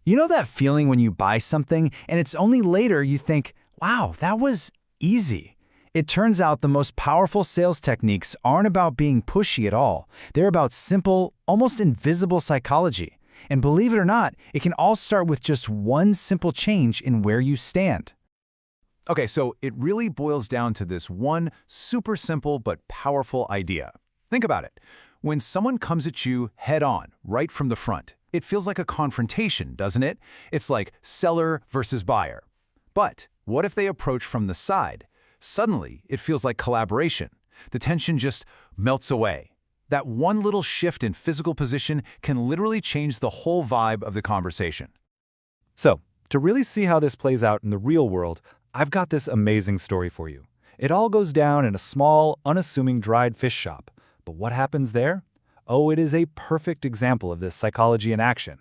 You know that feeling when you buy something and it's only later you think, wow, that was easy. It turns out the most powerful sales techniques aren't about being pushy at all. They're about simple, almost invisible psychology. And believe it or not, it can all start with just one simple change in where you stand. Okay, so it really boils down to this one super simple but powerful idea. Think about it. When someone comes at you head-on, right from the front, it feels like a confrontation, doesn't it? It's like seller versus buyer. But what if they approach from the side? Suddenly, it feels like collaboration. The tension just melts away. That one little shift in physical position can literally change the whole vibe of the conversation. So, to really see how this plays out in the real world, I've got this amazing story for you. It all goes down in a small, unassuming dried fish shop. But what happens there? Oh, it is a perfect example of this psychology in action.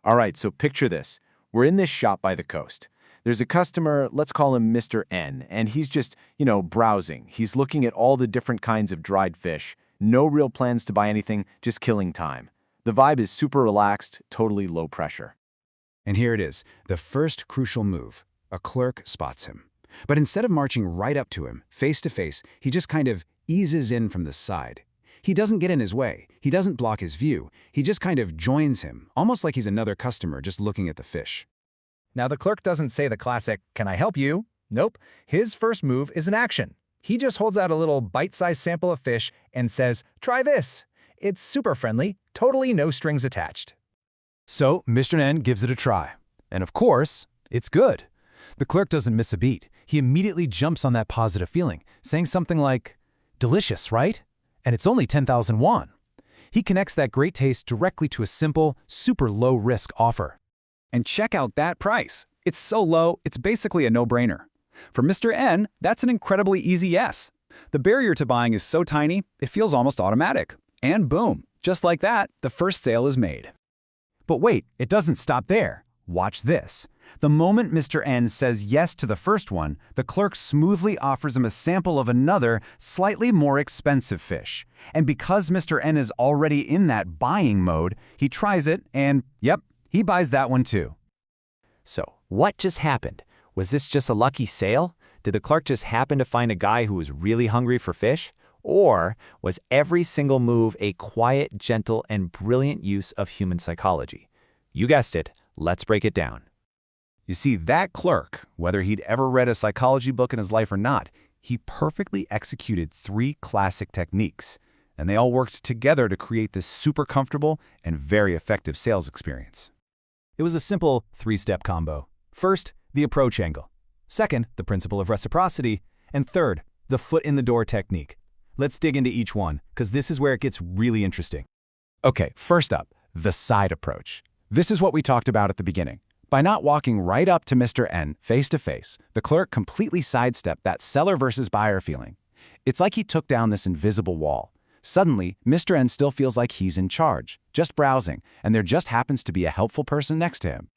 All right, so picture this. We're in this shop by the coast. There's a customer, let's call him Mr. N, and he's just, browsing. He's looking at all the different kinds of dried fish. No real plans to buy anything, just killing time. The vibe is super relaxed, totally low pressure. And here it is, the first crucial move. A clerk spots him. But instead of marching right up to him, face to face, he just kind of eases in from the side. He doesn't get in his way. He doesn't block his view. He just kind of joins him, almost like he's another customer just looking at the fish. Now, the clerk doesn't say the classic, "Can I help you?" Nope. His first move is an action. He just holds out a little bite-sized sample of fish and says, "Try this." It's super friendly, totally no strings attached. So Mr. N gives it a try. And of course, it's good. The clerk doesn't miss a beat. He immediately jumps on that positive feeling, saying something like, "Delicious, right? And it's only 10,000 won." He connects that great taste directly to a simple, super low-risk offer. And check out that price. It's so low, it's basically a no-brainer. For Mr. N, that's an incredibly easy yes. The barrier to buying is so tiny, it feels almost automatic. And boom, just like that, the first sale is made. But wait, it doesn't stop there. Watch this. The moment Mr. N says yes to the first one, the clerk smoothly offers him a sample of another, slightly more expensive fish. And because Mr. N is already in that buying mode, he tries it and, yep, he buys that one too. So, what just happened? Was this just a lucky sale? Did the clerk just happen to find a guy who was really hungry for fish? Or was every single move a quiet, gentle, and brilliant use of human psychology? You guessed it. Let's break it down. You see, that clerk, whether he'd ever read a psychology book in his life or not, he perfectly executed 3 classic techniques, and they all worked together to create this super comfortable and very effective sales experience. It was a simple 3-step combo. First, the approach angle. Second, the principle of reciprocity. And third, the foot-in-the-door technique. Let's dig into each one, because this is where it gets really interesting. Okay, first up, the side approach. This is what we talked about at the beginning. By not walking right up to Mr. N face to face, the clerk completely sidestepped that seller versus buyer feeling. It's like he took down this invisible wall. Suddenly, Mr. N still feels like he's in charge, just browsing, and there just happens to be a helpful person next to him.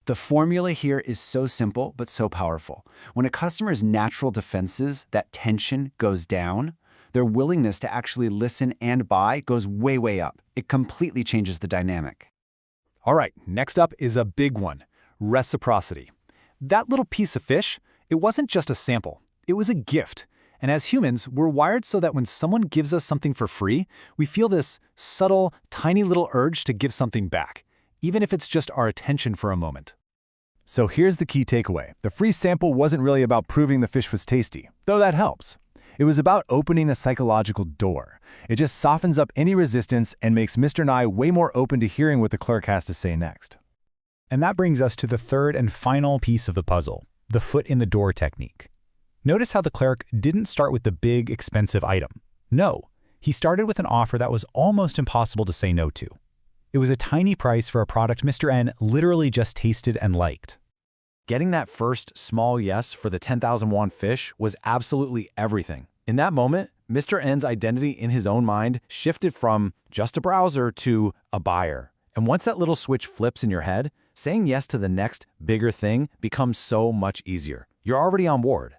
The formula here is so simple but so powerful. When a customer's natural defenses, that tension, goes down, their willingness to actually listen and buy goes way, way up. It completely changes the dynamic. All right, next up is a big one, reciprocity. That little piece of fish, it wasn't just a sample, it was a gift. And as humans, we're wired so that when someone gives us something for free, we feel this subtle, tiny little urge to give something back, even if it's just our attention for a moment. So here's the key takeaway. The free sample wasn't really about proving the fish was tasty, though that helps. It was about opening the psychological door. It just softens up any resistance and makes Mr. Nye way more open to hearing what the clerk has to say next. And that brings us to the third and final piece of the puzzle, the foot-in-the-door technique. Notice how the clerk didn't start with the big, expensive item. No, he started with an offer that was almost impossible to say no to. It was a tiny price for a product Mr. N literally just tasted and liked. Getting that first small yes for the 10,000 won fish was absolutely everything. In that moment, Mr. N's identity in his own mind shifted from just a browser to a buyer. And once that little switch flips in your head, saying yes to the next bigger thing becomes so much easier. You're already on board.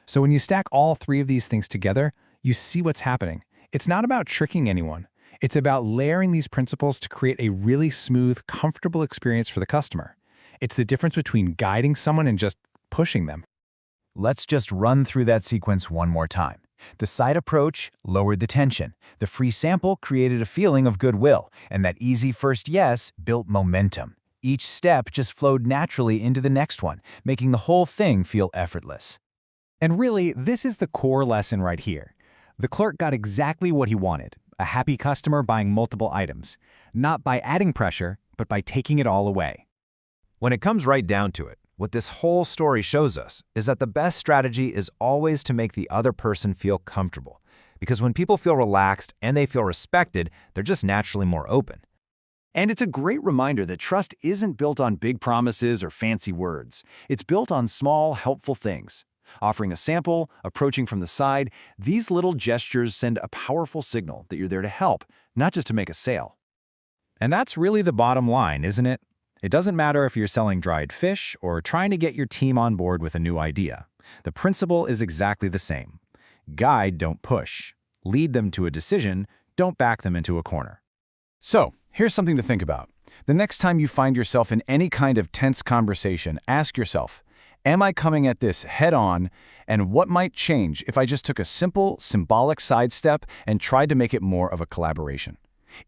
So when you stack all 3 of these things together, you see what's happening. It's not about tricking anyone. It's about layering these principles to create a really smooth, comfortable experience for the customer. It's the difference between guiding someone and just pushing them. Let's just run through that sequence one more time. The side approach lowered the tension. The free sample created a feeling of goodwill, and that easy first yes built momentum. Each step just flowed naturally into the next one, making the whole thing feel effortless. And really, this is the core lesson right here. The clerk got exactly what he wanted, a happy customer buying multiple items, not by adding pressure, but by taking it all away. When it comes right down to it, what this whole story shows us is that the best strategy is always to make the other person feel comfortable. Because when people feel relaxed and they feel respected, they're just naturally more open. And it's a great reminder that trust isn't built on big promises or fancy words. It's built on small, helpful things. Offering a sample, approaching from the side, these little gestures send a powerful signal that you're there to help, not just to make a sale. And that's really the bottom line, isn't it? It doesn't matter if you're selling dried fish or trying to get your team on board with a new idea. The principle is exactly the same. Guide, don't push. Lead them to a decision, don't back them into a corner. So, here's something to think about. The next time you find yourself in any kind of tense conversation, ask yourself, am I coming at this head-on, and what might change if I just took a simple, symbolic sidestep and tried to make it more of a collaboration?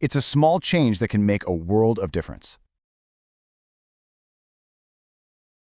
It's a small change that can make a world of difference.